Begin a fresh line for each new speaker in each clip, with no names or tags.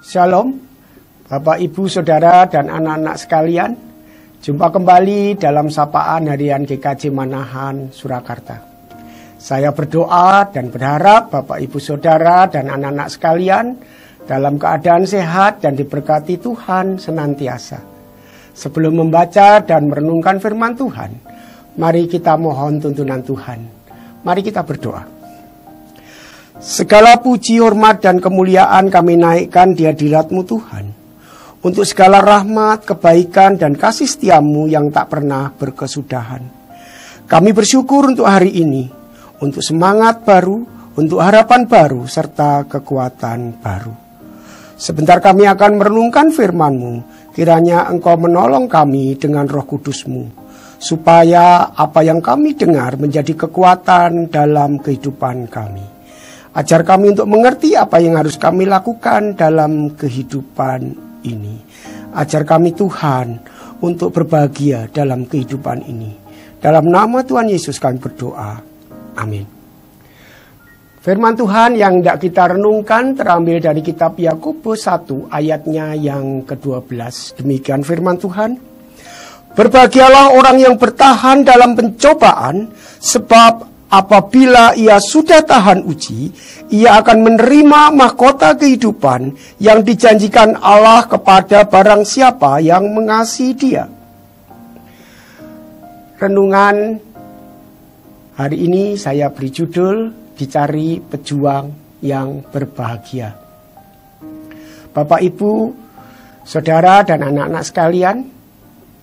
Shalom, Bapak, Ibu, Saudara, dan anak-anak sekalian. Jumpa kembali dalam sapaan harian GKJ Manahan, Surakarta. Saya berdoa dan berharap Bapak, Ibu, Saudara, dan anak-anak sekalian dalam keadaan sehat dan diberkati Tuhan senantiasa. Sebelum membaca dan merenungkan firman Tuhan, mari kita mohon tuntunan Tuhan. Mari kita berdoa. Segala puji, hormat, dan kemuliaan kami naikkan di hadirat-Mu Tuhan. Untuk segala rahmat, kebaikan, dan kasih setiamu yang tak pernah berkesudahan. Kami bersyukur untuk hari ini, untuk semangat baru, untuk harapan baru, serta kekuatan baru. Sebentar kami akan merenungkan firman-Mu. Kiranya Engkau menolong kami dengan Roh Kudus-Mu, supaya apa yang kami dengar menjadi kekuatan dalam kehidupan kami. Ajar kami untuk mengerti apa yang harus kami lakukan dalam kehidupan ini. Ajar kami Tuhan untuk berbahagia dalam kehidupan ini. Dalam nama Tuhan Yesus kami berdoa. Amin. Firman Tuhan yang hendak kita renungkan terambil dari kitab Yakobus 1 ayatnya yang ke-12. Demikian firman Tuhan. Berbahagialah orang yang bertahan dalam pencobaan, sebab apabila ia sudah tahan uji, ia akan menerima mahkota kehidupan yang dijanjikan Allah kepada barang siapa yang mengasihi Dia. Renungan hari ini saya beri judul, Dicari Pejuang yang Berbahagia. Bapak, Ibu, Saudara, dan anak-anak sekalian,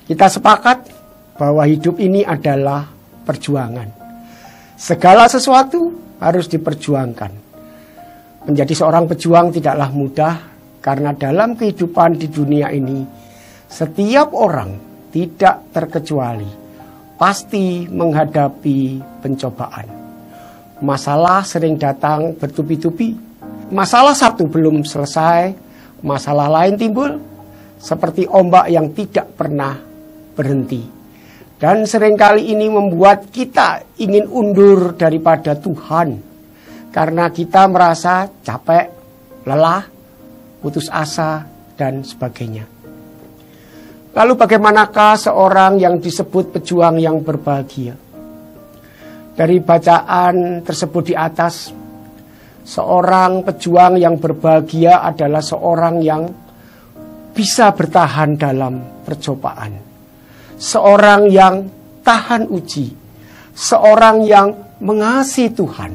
kita sepakat bahwa hidup ini adalah perjuangan. Segala sesuatu harus diperjuangkan. Menjadi seorang pejuang tidaklah mudah, karena dalam kehidupan di dunia ini, setiap orang tidak terkecuali pasti menghadapi pencobaan. Masalah sering datang bertubi-tubi. Masalah satu belum selesai, masalah lain timbul, seperti ombak yang tidak pernah berhenti. Dan seringkali ini membuat kita ingin undur daripada Tuhan. Karena kita merasa capek, lelah, putus asa, dan sebagainya. Lalu bagaimanakah seorang yang disebut pejuang yang berbahagia? Dari bacaan tersebut di atas, seorang pejuang yang berbahagia adalah seorang yang bisa bertahan dalam percobaan. Seorang yang tahan uji, seorang yang mengasihi Tuhan,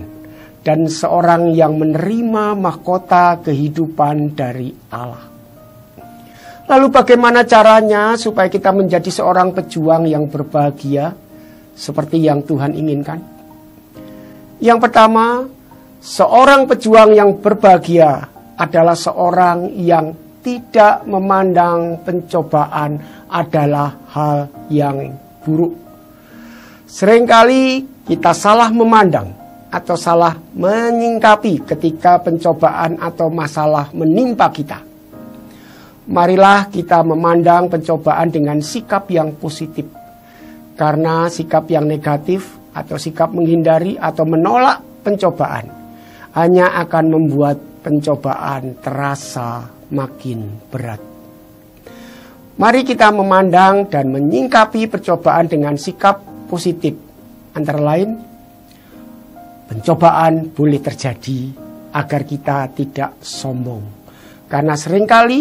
dan seorang yang menerima mahkota kehidupan dari Allah. Lalu bagaimana caranya supaya kita menjadi seorang pejuang yang berbahagia seperti yang Tuhan inginkan? Yang pertama, seorang pejuang yang berbahagia adalah seorang yang tidak memandang pencobaan adalah hal yang buruk. Seringkali kita salah memandang atau salah menyingkapi ketika pencobaan atau masalah menimpa kita. Marilah kita memandang pencobaan dengan sikap yang positif. Karena sikap yang negatif atau sikap menghindari atau menolak pencobaan hanya akan membuat pencobaan terasa makin berat. Mari kita memandang dan menyingkapi percobaan dengan sikap positif. Antara lain, pencobaan boleh terjadi agar kita tidak sombong. Karena seringkali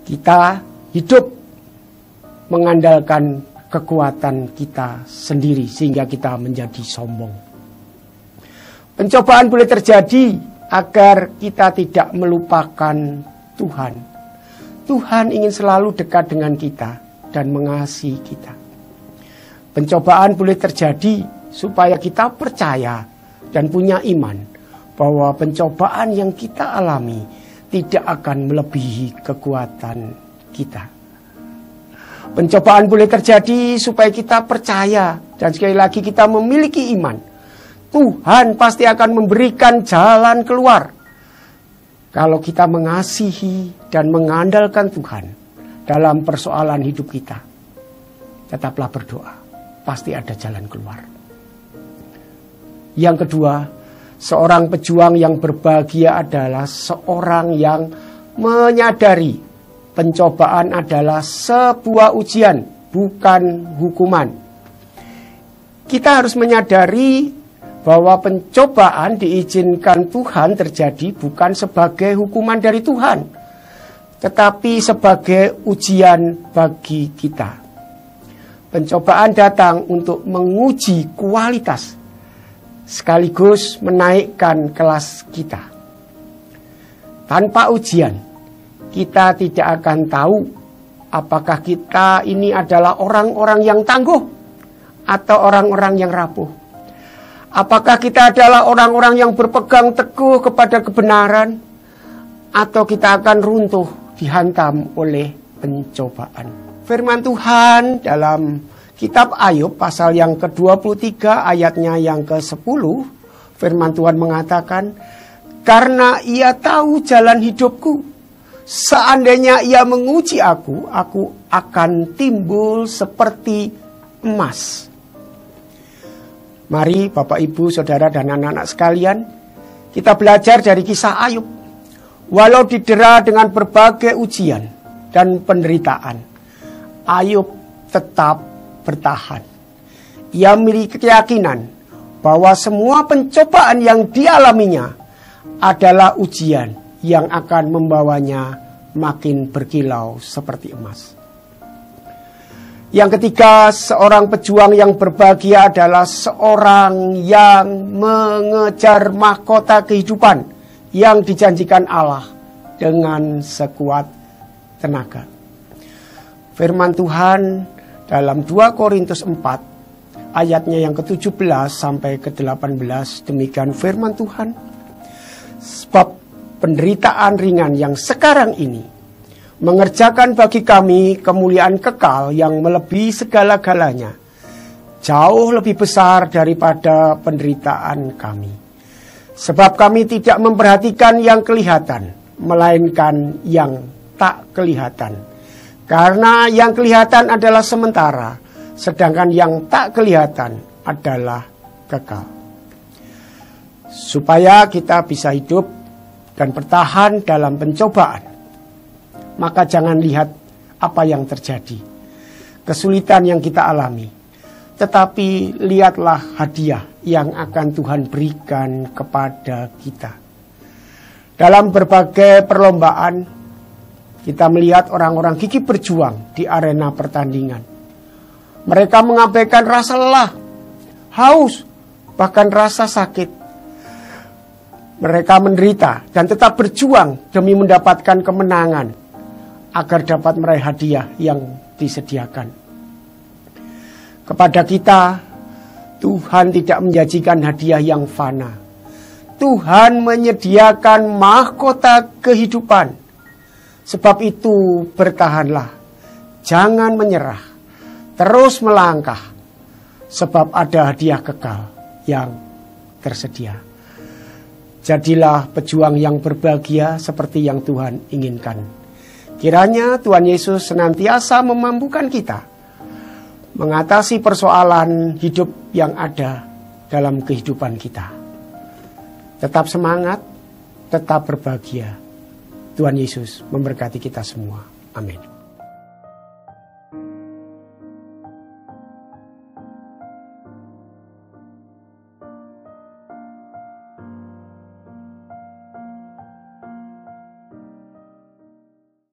kita hidup mengandalkan kekuatan kita sendiri sehingga kita menjadi sombong. Pencobaan boleh terjadi agar kita tidak melupakan Tuhan. Tuhan ingin selalu dekat dengan kita dan mengasihi kita. Pencobaan boleh terjadi supaya kita percaya dan punya iman bahwa pencobaan yang kita alami tidak akan melebihi kekuatan kita. Pencobaan boleh terjadi supaya kita percaya dan sekali lagi kita memiliki iman. Tuhan pasti akan memberikan jalan keluar. Kalau kita mengasihi dan mengandalkan Tuhan dalam persoalan hidup kita, tetaplah berdoa. Pasti ada jalan keluar. Yang kedua, seorang pejuang yang berbahagia adalah seorang yang menyadari pencobaan adalah sebuah ujian, bukan hukuman. Kita harus menyadari bahwa pencobaan diizinkan Tuhan terjadi bukan sebagai hukuman dari Tuhan, tetapi sebagai ujian bagi kita. Pencobaan datang untuk menguji kualitas, sekaligus menaikkan kelas kita. Tanpa ujian, kita tidak akan tahu apakah kita ini adalah orang-orang yang tangguh atau orang-orang yang rapuh. Apakah kita adalah orang-orang yang berpegang teguh kepada kebenaran, atau kita akan runtuh dihantam oleh pencobaan. Firman Tuhan dalam kitab Ayub pasal yang ke-23 ayatnya yang ke-10, firman Tuhan mengatakan, "Karena ia tahu jalan hidupku, seandainya ia menguji aku akan timbul seperti emas." Mari Bapak, Ibu, Saudara, dan anak-anak sekalian, kita belajar dari kisah Ayub. Walau didera dengan berbagai ujian dan penderitaan, Ayub tetap bertahan. Ia memiliki keyakinan bahwa semua pencobaan yang dialaminya adalah ujian yang akan membawanya makin berkilau seperti emas. Yang ketiga, seorang pejuang yang berbahagia adalah seorang yang mengejar mahkota kehidupan yang dijanjikan Allah dengan sekuat tenaga. Firman Tuhan dalam 2 Korintus 4 ayatnya yang ke-17 sampai ke-18, demikian firman Tuhan. Sebab penderitaan ringan yang sekarang ini mengerjakan bagi kami kemuliaan kekal yang melebihi segala-galanya, jauh lebih besar daripada penderitaan kami. Sebab kami tidak memperhatikan yang kelihatan, melainkan yang tak kelihatan. Karena yang kelihatan adalah sementara, sedangkan yang tak kelihatan adalah kekal. Supaya kita bisa hidup dan bertahan dalam pencobaan, maka jangan lihat apa yang terjadi, kesulitan yang kita alami, tetapi lihatlah hadiah yang akan Tuhan berikan kepada kita. Dalam berbagai perlombaan, kita melihat orang-orang gigih berjuang di arena pertandingan. Mereka mengabaikan rasa lelah, haus, bahkan rasa sakit. Mereka menderita dan tetap berjuang demi mendapatkan kemenangan, agar dapat meraih hadiah yang disediakan. Kepada kita, Tuhan tidak menjanjikan hadiah yang fana. Tuhan menyediakan mahkota kehidupan. Sebab itu bertahanlah, jangan menyerah, terus melangkah, sebab ada hadiah kekal yang tersedia. Jadilah pejuang yang berbahagia seperti yang Tuhan inginkan. Kiranya Tuhan Yesus senantiasa memampukan kita mengatasi persoalan hidup yang ada dalam kehidupan kita. Tetap semangat, tetap berbahagia. Tuhan Yesus memberkati kita semua. Amin.